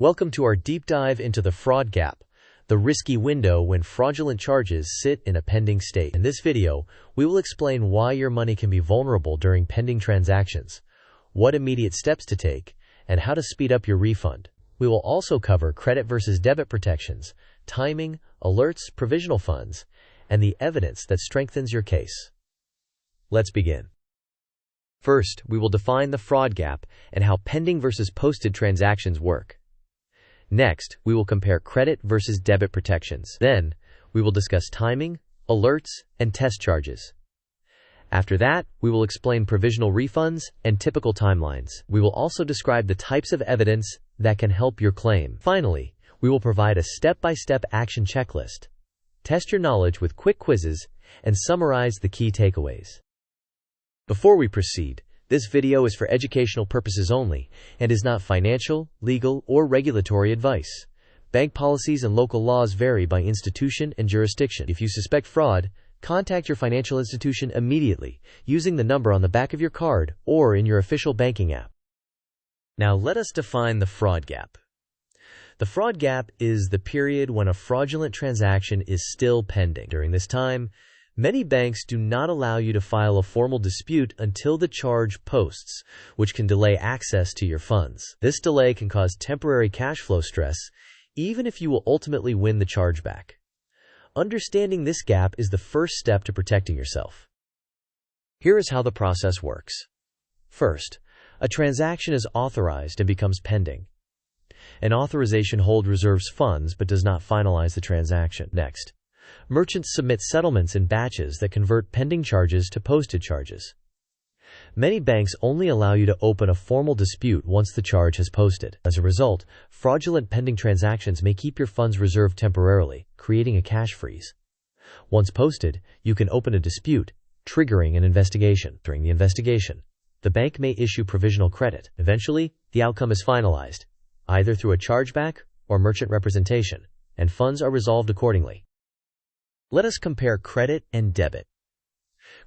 Welcome to our deep dive into the fraud gap, the risky window when fraudulent charges sit in a pending state. In this video, we will explain why your money can be vulnerable during pending transactions, what immediate steps to take, and how to speed up your refund. We will also cover credit versus debit protections, timing, alerts, provisional funds, and the evidence that strengthens your case. Let's begin. First, we will define the fraud gap and how pending versus posted transactions work. Next, we will compare credit versus debit protections. Then, we will discuss timing, alerts, and test charges. After that, we will explain provisional refunds and typical timelines. We will also describe the types of evidence that can help your claim. Finally, we will provide a step-by-step action checklist, test your knowledge with quick quizzes, and summarize the key takeaways. Before we proceed, this video is for educational purposes only and is not financial, legal, or regulatory advice. Bank policies and local laws vary by institution and jurisdiction. If you suspect fraud, contact your financial institution immediately using the number on the back of your card or in your official banking app. Now let us define the fraud gap. The fraud gap is the period when a fraudulent transaction is still pending. During this time, many banks do not allow you to file a formal dispute until the charge posts, which can delay access to your funds. This delay can cause temporary cash flow stress, even if you will ultimately win the chargeback. Understanding this gap is the first step to protecting yourself. Here is how the process works. First, a transaction is authorized and becomes pending. An authorization hold reserves funds but does not finalize the transaction. Next, merchants submit settlements in batches that convert pending charges to posted charges. Many banks only allow you to open a formal dispute once the charge has posted. As a result, fraudulent pending transactions may keep your funds reserved temporarily, creating a cash freeze. Once posted, you can open a dispute, triggering an investigation. During the investigation, the bank may issue provisional credit. Eventually, the outcome is finalized, either through a chargeback or merchant representation, and funds are resolved accordingly. Let us compare credit and debit.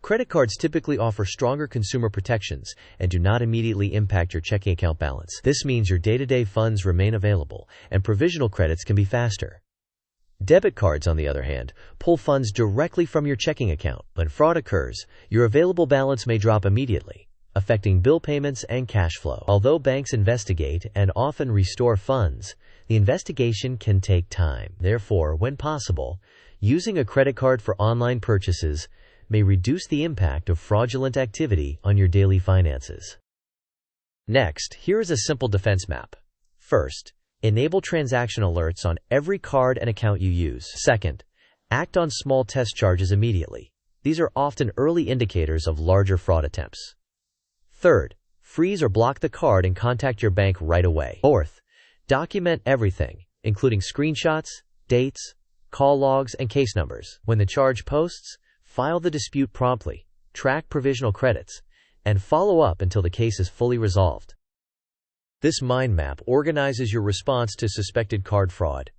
Credit cards typically offer stronger consumer protections and do not immediately impact your checking account balance. This means your day-to-day funds remain available, and provisional credits can be faster. Debit cards, on the other hand, pull funds directly from your checking account. When fraud occurs, your available balance may drop immediately, affecting bill payments and cash flow. Although banks investigate and often restore funds, the investigation can take time. Therefore, when possible, using a credit card for online purchases may reduce the impact of fraudulent activity on your daily finances. Next, here is a simple defense map. First, enable transaction alerts on every card and account you use. Second, act on small test charges immediately. These are often early indicators of larger fraud attempts. Third, freeze or block the card and contact your bank right away. Fourth, document everything, including screenshots, dates, call logs, and case numbers. When the charge posts, file the dispute promptly, track provisional credits, and follow up until the case is fully resolved. This mind map organizes your response to suspected card fraud.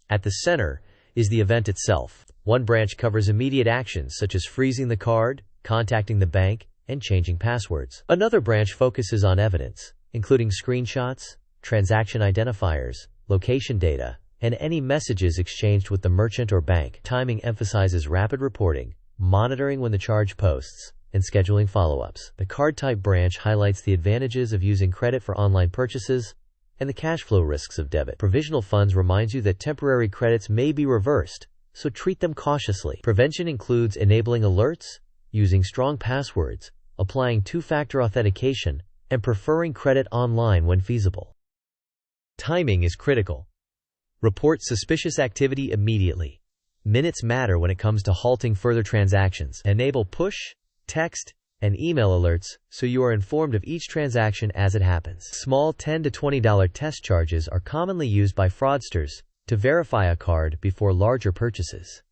At the center is the event itself. One branch covers immediate actions such as freezing the card, contacting the bank, and changing passwords. Another branch focuses on evidence, including screenshots, transaction identifiers, location data, and any messages exchanged with the merchant or bank. Timing emphasizes rapid reporting, monitoring when the charge posts, and scheduling follow-ups. The card type branch highlights the advantages of using credit for online purchases and the cash flow risks of debit. Provisional funds reminds you that temporary credits may be reversed, so treat them cautiously. Prevention includes enabling alerts, using strong passwords, applying two-factor authentication, and preferring credit online when feasible. Timing is critical. Report suspicious activity immediately. Minutes matter when it comes to halting further transactions. Enable push, text, and email alerts so you are informed of each transaction as it happens. Small $10 to $20 test charges are commonly used by fraudsters to verify a card before larger purchases.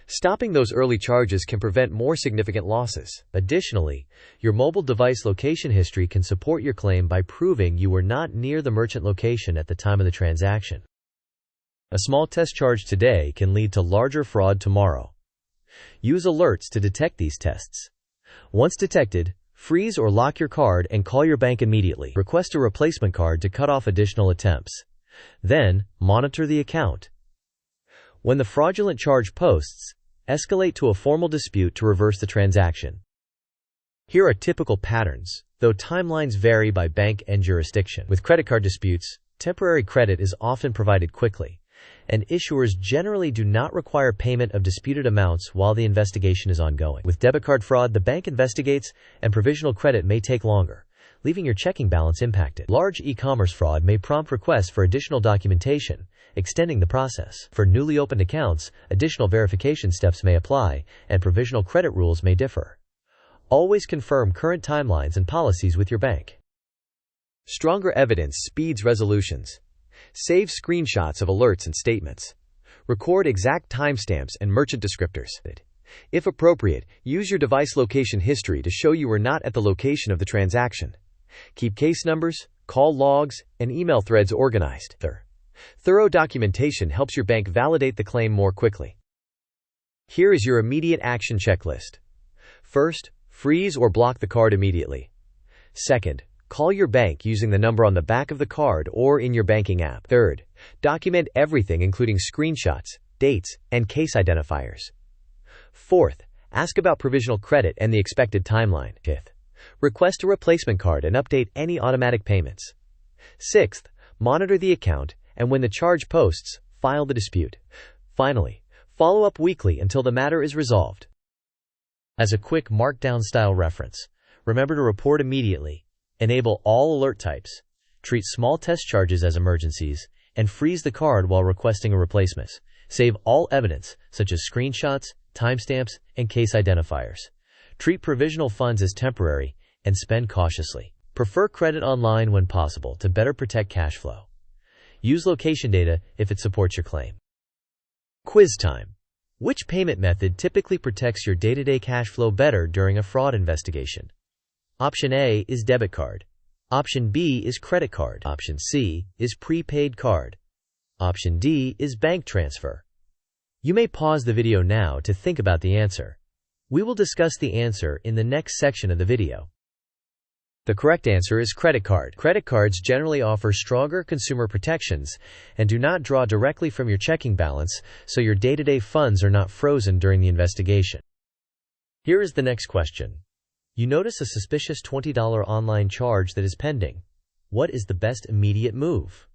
Stopping those early charges can prevent more significant losses. Additionally, your mobile device location history can support your claim by proving you were not near the merchant location at the time of the transaction. A small test charge today can lead to larger fraud tomorrow. Use alerts to detect these tests. Once detected, Freeze or lock your card and call your bank immediately. Request a replacement card to cut off additional attempts. Then, monitor the account. When the fraudulent charge posts, escalate to a formal dispute to reverse the transaction. Here are typical patterns, though timelines vary by bank and jurisdiction. With credit card disputes, temporary credit is often provided quickly, and issuers generally do not require payment of disputed amounts while the investigation is ongoing. With debit card fraud, the bank investigates, and provisional credit may take longer, leaving your checking balance impacted. Large e-commerce fraud may prompt requests for additional documentation, extending the process. For newly opened accounts, additional verification steps may apply, and provisional credit rules may differ. Always confirm current timelines and policies with your bank. Stronger evidence speeds resolutions. Save screenshots of alerts and statements. Record exact timestamps and merchant descriptors. If appropriate, use your device location history to show you were not at the location of the transaction. Keep case numbers, call logs, and email threads organized. Thorough documentation helps your bank validate the claim more quickly. Here is your immediate action checklist. First, freeze or block the card immediately. Second, call your bank using the number on the back of the card or in your banking app. Third, document everything including screenshots, dates, and case identifiers. Fourth, ask about provisional credit and the expected timeline. Fifth, request a replacement card and update any automatic payments. Sixth, monitor the account, and when the charge posts, file the dispute. Finally, follow up weekly until the matter is resolved. As a quick Markdown-style reference, remember to report immediately, enable all alert types, treat small test charges as emergencies, and freeze the card while requesting a replacement. Save all evidence, such as screenshots, timestamps, and case identifiers. Treat provisional funds as temporary, and spend cautiously. Prefer credit online when possible to better protect cash flow. Use location data if it supports your claim. Quiz time. Which payment method typically protects your day-to-day cash flow better during a fraud investigation? Option A is debit card. Option B is credit card. Option C is prepaid card. Option D is bank transfer. You may pause the video now to think about the answer. We will discuss the answer in the next section of the video. The correct answer is credit card. Credit cards generally offer stronger consumer protections and do not draw directly from your checking balance, so your day-to-day funds are not frozen during the investigation. Here is the next question. You notice a suspicious $20 online charge that is pending. What is the best immediate move?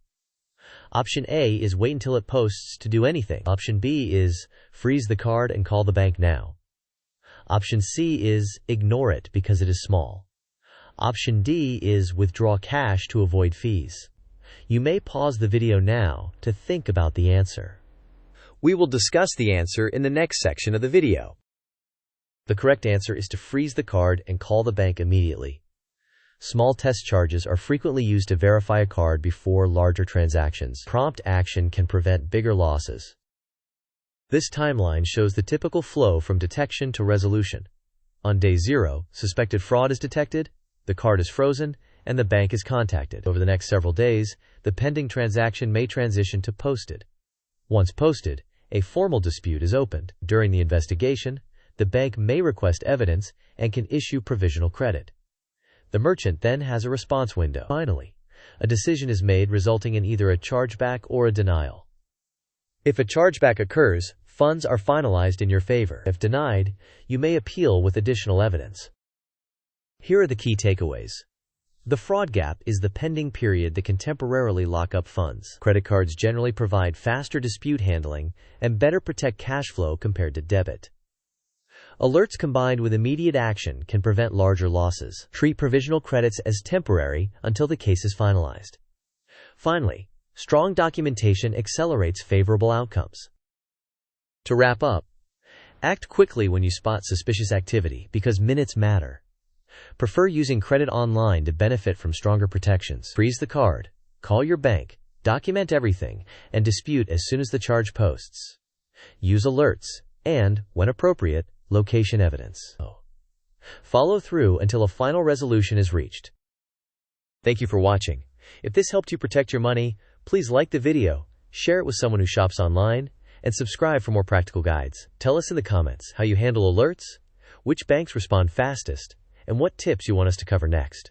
Option A is wait until it posts to do anything. Option B is freeze the card and call the bank now. Option C is ignore it because it is small. Option D is withdraw cash to avoid fees. You may pause the video now to think about the answer. We will discuss the answer in the next section of the video. The correct answer is to freeze the card and call the bank immediately. Small test charges are frequently used to verify a card before larger transactions. Prompt action can prevent bigger losses. This timeline shows the typical flow from detection to resolution. On day 0, suspected fraud is detected, the card is frozen, and the bank is contacted. Over the next several days, the pending transaction may transition to posted. Once posted, a formal dispute is opened. During the investigation, the bank may request evidence and can issue provisional credit. The merchant then has a response window. Finally, a decision is made resulting in either a chargeback or a denial. If a chargeback occurs, funds are finalized in your favor. If denied, you may appeal with additional evidence. Here are the key takeaways. The fraud gap is the pending period that can temporarily lock up funds. Credit cards generally provide faster dispute handling and better protect cash flow compared to debit. Alerts combined with immediate action can prevent larger losses. Treat provisional credits as temporary until the case is finalized. Finally, strong documentation accelerates favorable outcomes. To wrap up, act quickly when you spot suspicious activity because minutes matter. Prefer using credit online to benefit from stronger protections. Freeze the card, call your bank, document everything, and dispute as soon as the charge posts. Use alerts and, when appropriate, location evidence. Follow through until a final resolution is reached. Thank you for watching. If this helped you protect your money, please like the video, share it with someone who shops online, and subscribe for more practical guides. Tell us in the comments how you handle alerts, which banks respond fastest, and what tips you want us to cover next.